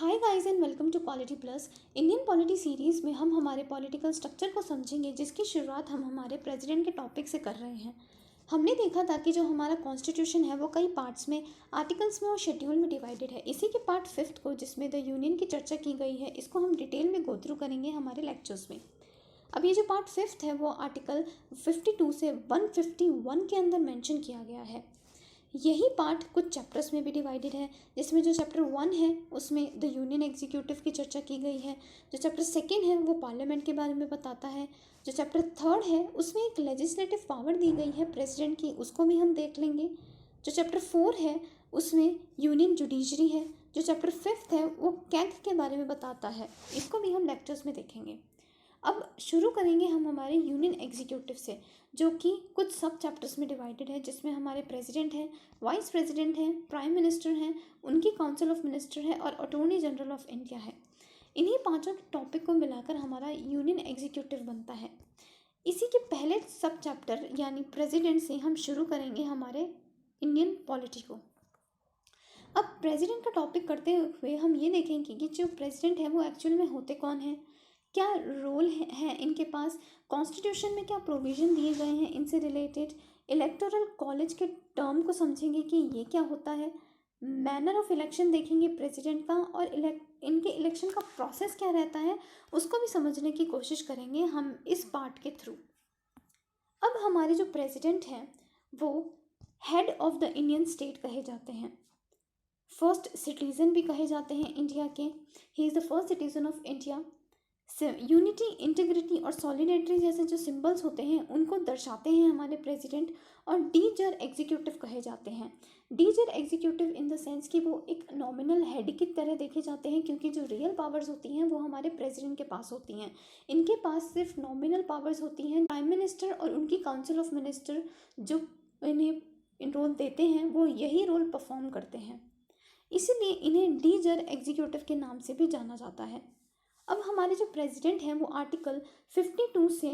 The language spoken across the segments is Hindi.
Hi guys and welcome to polity plus. Indian polity series में हम हमारे पॉलिटिकल स्ट्रक्चर को समझेंगे, जिसकी शुरुआत हम हमारे प्रेसिडेंट के टॉपिक से कर रहे हैं। हमने देखा था कि जो हमारा कॉन्स्टिट्यूशन है वो कई पार्ट्स में, आर्टिकल्स में और शेड्यूल में डिवाइडेड है। इसी के पार्ट 5 को, जिसमें द यूनियन की चर्चा की गई है, इसको हम डिटेल में गो थ्रू करेंगे हमारे लेक्चर्स में। अब ये जो पार्ट 5 है वो आर्टिकल 52 से 151 के अंदर मेंशन किया गया है। यही पार्ट कुछ चैप्टर्स में भी डिवाइडेड है, जिसमें जो चैप्टर 1 है उसमें द यूनियन एग्जीक्यूटिव की चर्चा की गई है। जो चैप्टर 2 है वो पार्लियामेंट के बारे में बताता है। जो चैप्टर 3 है उसमें एक लेजिस्लेटिव पावर दी गई है प्रेसिडेंट की, उसको भी हम देख लेंगे। जो चैप्टर 4 है उसमें यूनियन जुडिशरी है। जो चैप्टर 5 है वो कैग के बारे में बताता है, इसको भी हम लेक्चर्स में देखेंगे। अब शुरू करेंगे हम हमारे यूनियन एग्जीक्यूटिव से, जो कि कुछ सब चैप्टर्स में डिवाइडेड है, जिसमें हमारे प्रेसिडेंट हैं, वाइस प्रेसिडेंट हैं, प्राइम मिनिस्टर हैं, उनकी काउंसिल ऑफ मिनिस्टर है और अटॉर्नी जनरल ऑफ इंडिया है। इन्हीं पांचों टॉपिक को मिलाकर हमारा यूनियन एग्जीक्यूटिव बनता है। इसी के पहले सब चैप्टर यानी प्रेसिडेंट से हम शुरू करेंगे हमारे इंडियन पॉलिटी को। अब प्रेसिडेंट का टॉपिक करते हुए हम ये देखेंगे कि जो प्रेसिडेंट है वो एक्चुअल में होते कौन हैं, क्या रोल है इनके पास, कॉन्स्टिट्यूशन में क्या प्रोविज़न दिए गए हैं इनसे रिलेटेड, इलेक्टोरल कॉलेज के टर्म को समझेंगे कि ये क्या होता है, मैनर ऑफ इलेक्शन देखेंगे प्रेसिडेंट का, और इनके इलेक्शन का प्रोसेस क्या रहता है उसको भी समझने की कोशिश करेंगे हम इस पार्ट के थ्रू। अब हमारे जो प्रेसिडेंट हैं वो head of the Indian state कहे जाते हैं, फर्स्ट सिटीज़न भी कहे जाते हैं इंडिया के। He is the first citizen of India. Unity, integrity और सॉलिडेरिटी जैसे जो सिंबल्स होते हैं उनको दर्शाते हैं हमारे प्रेसिडेंट। और डीजर एग्जीक्यूटिव कहे जाते हैं। डीजर एग्जीक्यूटिव इन द सेंस कि वो एक नॉमिनल हेड की तरह देखे जाते हैं, क्योंकि जो रियल पावर्स होती हैं वो हमारे प्रेसिडेंट के पास होती हैं। इनके पास सिर्फ नॉमिनल पावर्स होती हैं। प्राइम मिनिस्टर और उनकी काउंसिल ऑफ मिनिस्टर जो इन्हें रोल देते हैं वो यही रोल परफॉर्म करते हैं, इसीलिए इन्हें डीजर एग्जीक्यूटिव के नाम से भी जाना जाता है। अब हमारे जो प्रेसिडेंट हैं वो आर्टिकल 52 से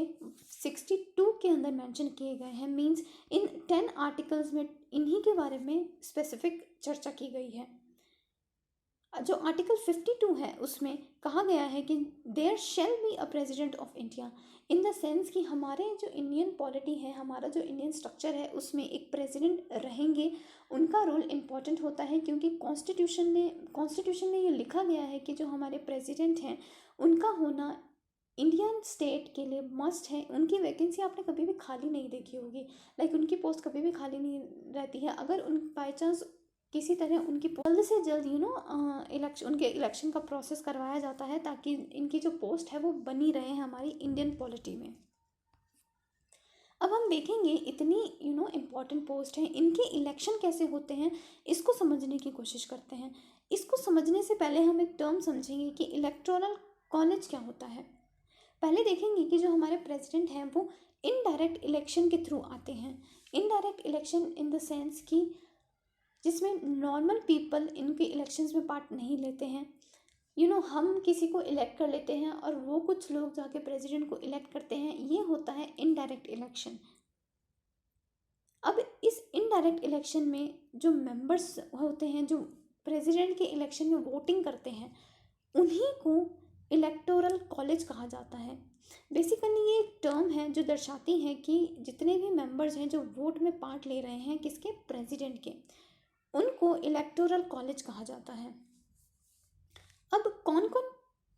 62 के अंदर मेंशन किए गए हैं। मींस इन 10 आर्टिकल्स में इन्हीं के बारे में स्पेसिफिक चर्चा की गई है। जो आर्टिकल 52 है उसमें कहा गया है कि there shall be a president of India, in the sense कि हमारे जो इंडियन पॉलिटी है, हमारा जो इंडियन स्ट्रक्चर है, उसमें एक प्रेसिडेंट रहेंगे। उनका रोल इम्पॉर्टेंट होता है, क्योंकि कॉन्स्टिट्यूशन में ये लिखा गया है कि जो हमारे प्रेसिडेंट हैं उनका होना इंडियन स्टेट के लिए मस्ट है। उनकी वैकेंसी आपने कभी भी खाली नहीं देखी होगी, लाइक उनकी पोस्ट कभी भी खाली नहीं रहती है। अगर उन बाई चांस किसी तरह उनकी जल्द से जल्द उनके इलेक्शन का प्रोसेस करवाया जाता है, ताकि इनकी जो पोस्ट है वो बनी रहे हमारी इंडियन पॉलिटी में। अब हम देखेंगे इतनी इम्पॉर्टेंट पोस्ट है, इनके इलेक्शन कैसे होते हैं इसको समझने की कोशिश करते हैं। इसको समझने से पहले हम एक टर्म समझेंगे कि इलेक्टोरल कॉलेज क्या होता है। पहले देखेंगे कि जो हमारे प्रेसिडेंट हैं वो इनडायरेक्ट इलेक्शन के थ्रू आते हैं। Indirect election in the sense कि जिसमें नॉर्मल पीपल इनके इलेक्शंस में पार्ट नहीं लेते हैं। हम किसी को इलेक्ट कर लेते हैं और वो कुछ लोग जाके प्रेसिडेंट को इलेक्ट करते हैं, ये होता है इनडायरेक्ट इलेक्शन। अब इस इनडायरेक्ट इलेक्शन में जो मेंबर्स होते हैं, जो प्रेसिडेंट के इलेक्शन में वोटिंग करते हैं, उन्हीं को इलेक्टोरल कॉलेज कहा जाता है। बेसिकली ये एक टर्म है जो दर्शाती है कि जितने भी मेंबर्स हैं जो वोट में पार्ट ले रहे हैं किसके, प्रेसिडेंट के, उनको इलेक्टोरल कॉलेज कहा जाता है। अब कौन कौन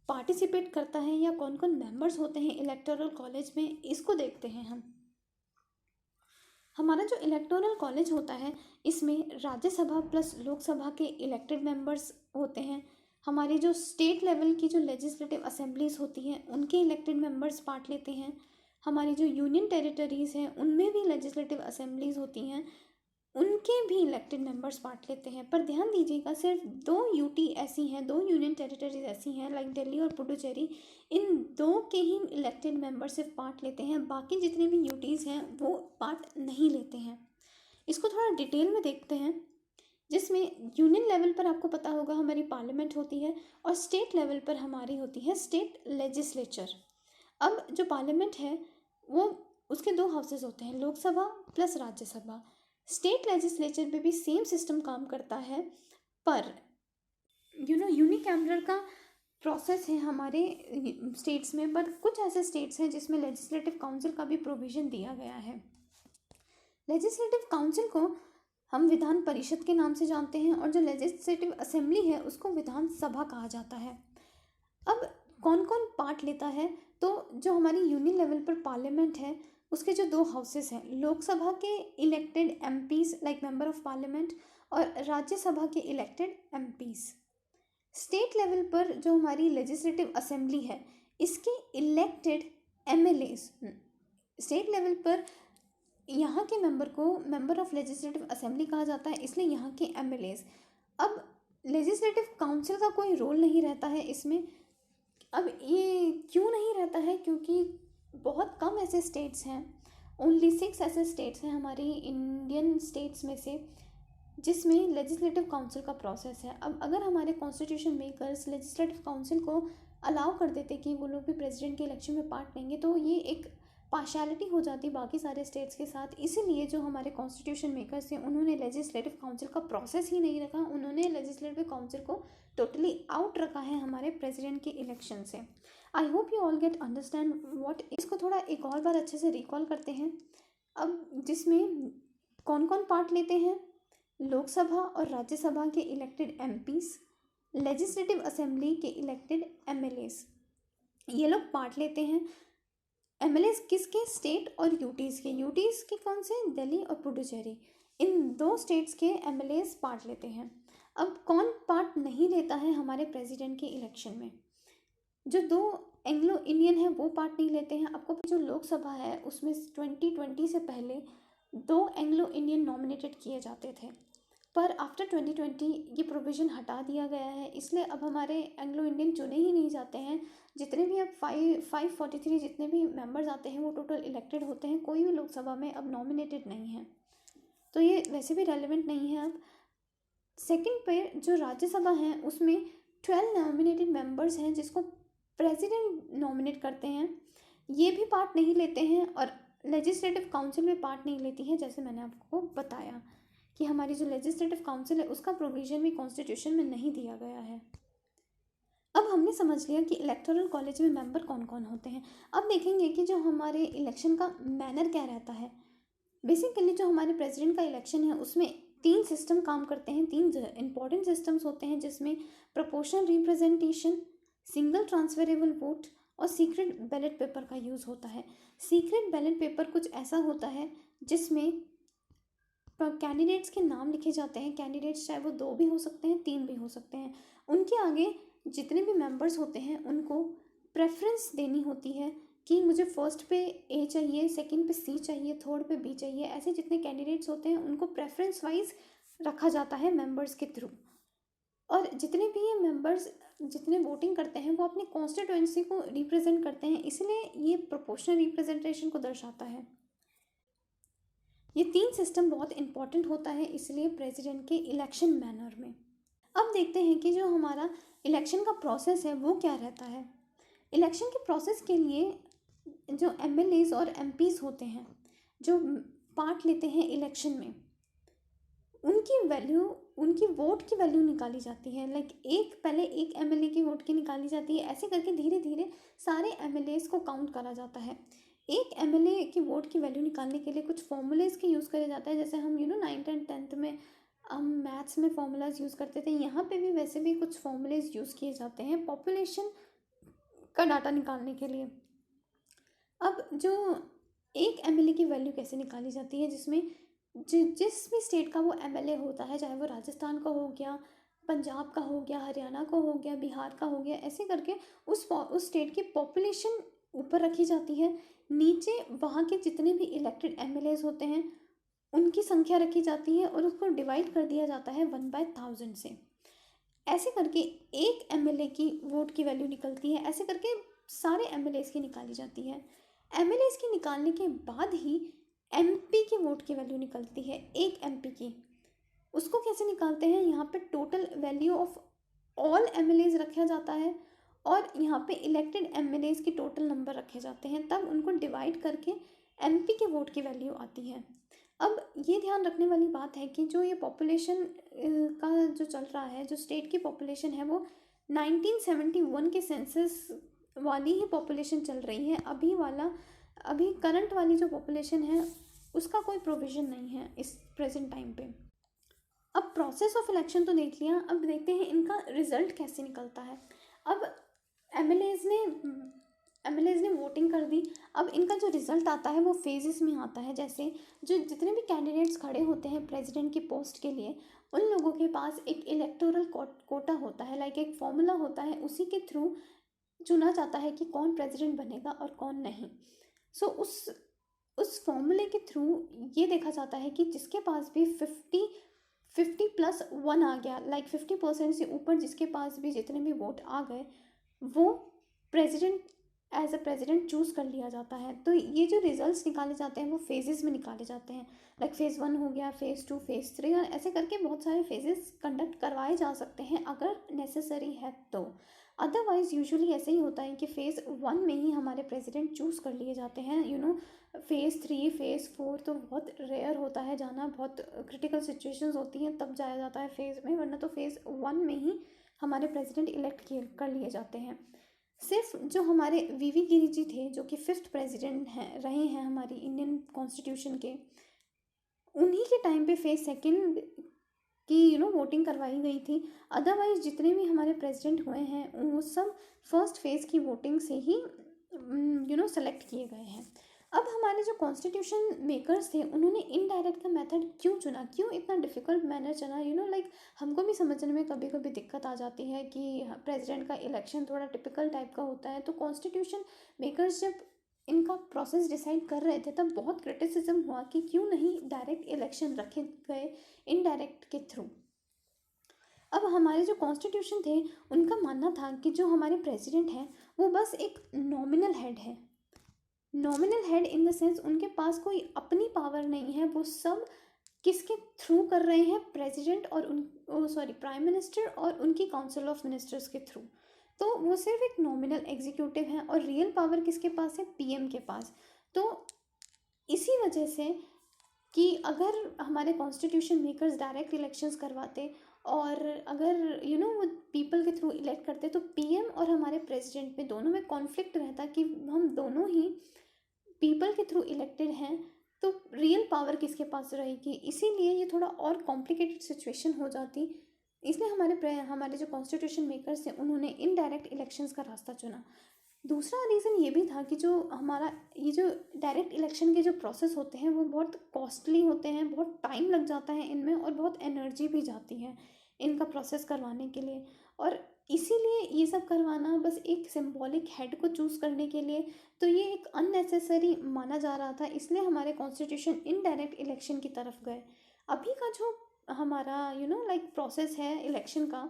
पार्टिसिपेट करता है या कौन कौन मेंबर्स होते हैं इलेक्टोरल कॉलेज में, इसको देखते हैं हम। हमारा जो इलेक्टोरल कॉलेज होता है इसमें राज्यसभा प्लस लोकसभा के इलेक्टेड मेंबर्स होते हैं। हमारी जो स्टेट लेवल की जो लेजिस्लेटिव असेंबलीज होती हैं उनके इलेक्टेड मेंबर्स पार्ट लेते हैं। हमारी जो यूनियन टेरिटरीज़ हैं उनमें भी लेजिस्लेटिव असेंबलीज होती हैं, उनके भी इलेक्टेड मेंबर्स पार्ट लेते हैं। पर ध्यान दीजिएगा, सिर्फ 2 यूटी ऐसी हैं, 2 यूनियन टेरिटरीज ऐसी हैं लाइक दिल्ली और पुडुचेरी, इन 2 के ही इलेक्टेड मेंबर सिर्फ पार्ट लेते हैं, बाकी जितने भी यूटीज़ हैं वो पार्ट नहीं लेते हैं। इसको थोड़ा डिटेल में देखते हैं, जिसमें यूनियन लेवल पर आपको पता होगा हमारी पार्लियामेंट होती है और स्टेट लेवल पर हमारी होती है स्टेट लेजिस्लेचर। अब जो पार्लियामेंट है वो उसके 2 हाउसेज होते हैं, Lok Sabha plus Rajya Sabha. State legislature में भी सेम सिस्टम काम करता है, पर यूनिक यूनिकैमरल का प्रोसेस है हमारे स्टेट्स में, पर कुछ ऐसे स्टेट्स हैं जिसमें लेजिस्लेटिव काउंसिल का भी प्रोविज़न दिया गया है। लेजिस्लेटिव काउंसिल को हम विधान परिषद के नाम से जानते हैं और जो लेजिस्लेटिव असेंबली है उसको विधानसभा कहा जाता है। अब कौन कौन पार्ट लेता है, तो जो हमारी यूनियन लेवल पर पार्लियामेंट है उसके जो दो हाउसेस हैं, लोकसभा के elected MPs like member of parliament और राज्यसभा के इलेक्टेड एमपीज। स्टेट लेवल पर जो हमारी लेजिस्लेटिव असेंबली है इसके इलेक्टेड एमएलएज, स्टेट लेवल पर यहाँ के मेंबर को मेंबर ऑफ लेजिस्लेटिव असेंबली कहा जाता है, इसलिए यहाँ के एमएलएज। अब लेजिस्लेटिव काउंसिल का कोई रोल नहीं रहता है इसमें। अब ये क्यों नहीं रहता है, क्योंकि बहुत कम ऐसे स्टेट्स हैं, ओनली 6 ऐसे स्टेट्स हैं हमारी इंडियन स्टेट्स में से जिसमें लेजिस्लेटिव काउंसिल का प्रोसेस है। अब अगर हमारे कॉन्स्टिट्यूशन मेकर्स लेजिस्लेटिव काउंसिल को अलाउ कर देते कि वो लोग भी प्रेसिडेंट के इलेक्शन में पार्ट लेंगे, तो ये एक पार्शियलिटी हो जाती बाकी सारे स्टेट्स के साथ। इसीलिए जो हमारे कॉन्स्टिट्यूशन मेकर्स थे उन्होंने लेजिस्लेटिव काउंसिल का प्रोसेस ही नहीं रखा, उन्होंने लेजिस्लेटिव काउंसिल को टोटली आउट रखा है हमारे प्रेसिडेंट के इलेक्शन से। I hope you all get understand what. इसको थोड़ा एक और बार अच्छे से रिकॉल करते हैं। अब जिसमें कौन कौन पार्ट लेते हैं, लोकसभा और राज्यसभा के इलेक्टेड एमपीज, लेजिस्लेटिव असेंबली के इलेक्टेड एमएलएज, ये लोग पार्ट लेते हैं। एमएलएज किसके, स्टेट और यूटीज़ के। यूटीज़ के कौन से, दिल्ली और पुडुचेरी, इन दो स्टेट्स के एमएलएज पार्ट लेते हैं। अब कौन पार्ट नहीं लेता है हमारे प्रेसिडेंट के इलेक्शन में, जो दो एंग्लो इंडियन है वो पार्ट नहीं लेते हैं। आपको जो लोकसभा है उसमें 2020 से पहले 2 एंग्लो इंडियन नॉमिनेटेड किए जाते थे, पर आफ्टर 2020 ये प्रोविज़न हटा दिया गया है, इसलिए अब हमारे एंग्लो इंडियन चुने ही नहीं जाते हैं। जितने भी अब 543 जितने भी मेंबर्स आते हैं वो टोटल इलेक्टेड होते हैं, कोई भी लोकसभा में अब नॉमिनेटेड नहीं है, तो ये वैसे भी रेलिवेंट नहीं है अब। सेकंड पे जो राज्यसभा है उसमें 12 नॉमिनेटेड मेंबर्स हैं जिसको प्रेसिडेंट नॉमिनेट करते हैं, ये भी पार्ट नहीं लेते हैं, और लेजिस्लेटिव काउंसिल में पार्ट नहीं लेती है। जैसे मैंने आपको बताया कि हमारी जो लेजिस्लेटिव काउंसिल है उसका प्रोविज़न भी कॉन्स्टिट्यूशन में नहीं दिया गया है। अब हमने समझ लिया कि इलेक्टोरल कॉलेज में मेंबर कौन कौन होते हैं। अब देखेंगे कि जो हमारे इलेक्शन का मैनर क्या रहता है। बेसिकली जो हमारे प्रेसिडेंट का इलेक्शन है उसमें 3 सिस्टम काम करते हैं, 3 इंपॉर्टेंट सिस्टम्स होते हैं, जिसमें proportional representation, single transferable vote और सीक्रेट बैलेट पेपर का यूज़ होता है। सीक्रेट बैलेट पेपर कुछ ऐसा होता है जिसमें कैंडिडेट्स के नाम लिखे जाते हैं। कैंडिडेट्स चाहे वो 2 भी हो सकते हैं, 3 भी हो सकते हैं, उनके आगे जितने भी मेंबर्स होते हैं उनको प्रेफरेंस देनी होती है कि मुझे फर्स्ट पे ए चाहिए, सेकंड पे सी चाहिए, थर्ड पे बी चाहिए। ऐसे जितने कैंडिडेट्स होते हैं उनको प्रेफरेंस वाइज रखा जाता है मेंबर्स के थ्रू, और जितने भी ये मेंबर्स जितने वोटिंग करते हैं वो अपनी कॉन्स्टिट्यूएंसी को रिप्रेजेंट करते हैं, इसलिए ये प्रोपोर्शनल रिप्रेजेंटेशन को दर्शाता है। ये 3 सिस्टम बहुत इंपॉर्टेंट होता है इसलिए प्रेसिडेंट के इलेक्शन मैनर में। अब देखते हैं कि जो हमारा इलेक्शन का प्रोसेस है वो क्या रहता है। इलेक्शन के प्रोसेस के लिए जो एमएलएज और एमपीज होते हैं जो पार्ट लेते हैं इलेक्शन में, उनकी वैल्यू, उनकी वोट की वैल्यू निकाली जाती है। पहले एक एमएलए की वोट की निकाली जाती है, ऐसे करके धीरे धीरे सारे एमएलएज को काउंट करा जाता है। एक एमएलए की वोट की वैल्यू निकालने के लिए कुछ फॉर्मूलेज के यूज़ करे जाता है, जैसे हम 9th एंड 10th में हम मैथ्स में फॉर्मूलाज यूज़ करते थे, यहाँ पे भी वैसे भी कुछ फॉर्मूलेज यूज़ किए जाते हैं पॉपुलेशन का डाटा निकालने के लिए। अब जो एक एमएलए की वैल्यू कैसे निकाली जाती है, जिसमें जिस भी स्टेट का वो एमएलए होता है, चाहे वो राजस्थान का हो गया, पंजाब का हो गया, हरियाणा का हो गया, बिहार का हो गया, ऐसे करके उस स्टेट की पॉपुलेशन ऊपर रखी जाती है, नीचे वहाँ के जितने भी इलेक्टेड एमएलएज होते हैं उनकी संख्या रखी जाती है और उसको डिवाइड कर दिया जाता है 1/1000 से। ऐसे करके एक एमएलए की वोट की वैल्यू निकलती है, ऐसे करके सारे एमएलएज की निकाली जाती है। एमएलएज की निकालने के बाद ही एमपी की वोट की वैल्यू निकलती है, एक एमपी की। उसको कैसे निकालते हैं, यहाँ पे total value of all MLAs रखा जाता है और यहाँ पे इलेक्टेड एमएलएज की टोटल नंबर रखे जाते हैं, तब उनको डिवाइड करके एमपी के वोट की वैल्यू आती है। अब ये ध्यान रखने वाली बात है कि जो ये पॉपुलेशन का जो चल रहा है, जो स्टेट की पॉपुलेशन है वो 1971 के सेंसस वाली ही पॉपुलेशन चल रही है। अभी करंट वाली जो पॉपुलेशन है उसका कोई प्रोविज़न नहीं है इस प्रेजेंट टाइम पे। अब प्रोसेस ऑफ इलेक्शन तो देख लिया, अब देखते हैं इनका रिजल्ट कैसे निकलता है। अब एमएलएज ने वोटिंग कर दी। अब इनका जो रिज़ल्ट आता है वो फेजेस में आता है। जैसे जो जितने भी कैंडिडेट्स खड़े होते हैं प्रेसिडेंट की पोस्ट के लिए, उन लोगों के पास एक इलेक्टोरल कोटा होता है, लाइक एक फॉर्मूला होता है, उसी के थ्रू चुना जाता है कि कौन प्रेसिडेंट बनेगा और कौन नहीं। सो उस फॉर्मूले के थ्रू ये देखा जाता है कि जिसके पास भी 50+1 आ गया, लाइक 50% से ऊपर जिसके पास भी जितने भी वोट आ गए, वो president as a president choose कर लिया जाता है। तो ये जो रिजल्ट्स निकाले जाते हैं वो फेजेस में निकाले जाते हैं, लाइक फेज़ 1 हो गया, फेज़ 2, फेज़ 3, और ऐसे करके बहुत सारे फेजेस कंडक्ट करवाए जा सकते हैं अगर नेसेसरी है तो। अदरवाइज़ यूजुअली ऐसे ही होता है कि फेज़ 1 में ही हमारे प्रेसिडेंट चूज़ कर लिए जाते हैं। फेज़ 3, फेज़ 4 तो बहुत रेयर होता है जाना, बहुत क्रिटिकल सिचुएशंस होती हैं तब जाया जाता है फेज़ में, वरना तो फेज़ 1 में ही हमारे प्रेसिडेंट इलेक्ट कर लिए जाते हैं। सिर्फ जो हमारे वीवी गिरी जी थे, जो कि 5th प्रेसिडेंट रहे हैं हमारी इंडियन कॉन्स्टिट्यूशन के, उन्हीं के टाइम पे फेज़ 2 की वोटिंग करवाई गई थी। अदरवाइज जितने भी हमारे प्रेसिडेंट हुए हैं वो सब फर्स्ट फेज़ की वोटिंग से ही सेलेक्ट किए गए हैं। अब हमारे जो कॉन्स्टिट्यूशन मेकर्स थे उन्होंने इनडायरेक्ट का मेथड क्यों चुना, क्यों इतना डिफ़िकल्ट मैनर चुना? लाइक हमको भी समझने में कभी कभी दिक्कत आ जाती है कि प्रेसिडेंट का इलेक्शन थोड़ा टिपिकल टाइप का होता है। तो कॉन्स्टिट्यूशन मेकर्स जब इनका प्रोसेस डिसाइड कर रहे थे तब बहुत क्रिटिसिज्म हुआ कि क्यों नहीं डायरेक्ट इलेक्शन रखे गए इनडायरेक्ट के थ्रू। अब हमारे जो कॉन्स्टिट्यूशन थे उनका मानना था कि जो हमारे प्रेसिडेंट हैं वो बस एक नॉमिनल हेड है। Nominal head in the sense उनके पास कोई अपनी पावर नहीं है, वो सब किसके थ्रू कर रहे हैं? प्रेसिडेंट और प्राइम मिनिस्टर और उनकी काउंसिल ऑफ मिनिस्टर्स के थ्रू। तो वो सिर्फ एक नॉमिनल एग्जीक्यूटिव है और रियल पावर किसके पास है? पीएम के पास। तो इसी वजह से कि अगर हमारे कॉन्स्टिट्यूशन मेकर्स डायरेक्ट इलेक्शंस करवाते और अगर वो पीपल के थ्रू इलेक्ट करते, तो पीएम और हमारे प्रेसिडेंट में दोनों में कॉन्फ्लिक्ट रहता कि हम दोनों ही पीपल के थ्रू इलेक्टेड हैं, तो रियल पावर किसके पास रहेगी? इसीलिए ये थोड़ा और कॉम्प्लिकेटेड सिचुएशन हो जाती। इसलिए हमारे जो कॉन्स्टिट्यूशन मेकर्स थे उन्होंने इनडायरेक्ट इलेक्शंस का रास्ता चुना। दूसरा रीज़न ये भी था कि जो हमारा ये जो डायरेक्ट इलेक्शन के जो प्रोसेस होते हैं वो बहुत कॉस्टली होते हैं, बहुत टाइम लग जाता है इनमें और बहुत एनर्जी भी जाती है इनका प्रोसेस करवाने के लिए। और इसीलिए ये सब करवाना बस एक सिंबॉलिक हेड को चूज़ करने के लिए, तो ये एक अननेसेसरी माना जा रहा था। इसलिए हमारे कॉन्स्टिट्यूशन इनडायरेक्ट इलेक्शन की तरफ गए। अभी का जो हमारा लाइक प्रोसेस है इलेक्शन का,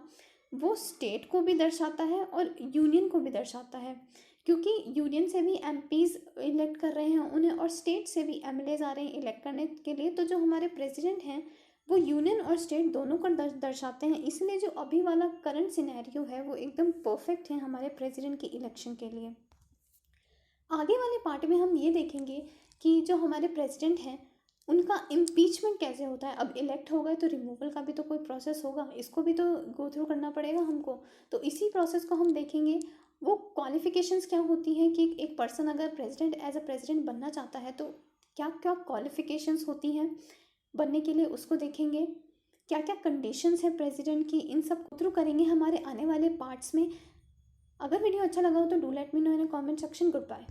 वो स्टेट को भी दर्शाता है और यूनियन को भी दर्शाता है, क्योंकि यूनियन से भी एमपीज़ इलेक्ट कर रहे हैं उन्हें और स्टेट से भी एमएलएज आ रहे हैं इलेक्ट करने के लिए। तो जो हमारे प्रेसिडेंट हैं वो यूनियन और स्टेट दोनों को दर्शाते हैं। इसलिए जो अभी वाला करंट सिनेरियो है वो एकदम परफेक्ट है हमारे प्रेसिडेंट की इलेक्शन के लिए। आगे वाले पार्ट में हम ये देखेंगे कि जो हमारे प्रेसिडेंट हैं उनका इम्पीचमेंट कैसे होता है। अब इलेक्ट हो गए तो रिमूवल का भी तो कोई प्रोसेस होगा, इसको भी तो गो थ्रू करना पड़ेगा हमको। तो इसी प्रोसेस को हम देखेंगे। वो क्वालिफिकेशंस क्या होती हैं कि एक पर्सन अगर प्रेसिडेंट एज अ प्रेसिडेंट बनना चाहता है तो क्या क्या क्वालिफिकेशंस होती हैं बनने के लिए, उसको देखेंगे। क्या क्या कंडीशंस है प्रेसिडेंट की, इन सब गो थ्रू करेंगे हमारे आने वाले पार्ट्स में। अगर वीडियो अच्छा लगा हो तो do let me know in comment section. Good bye.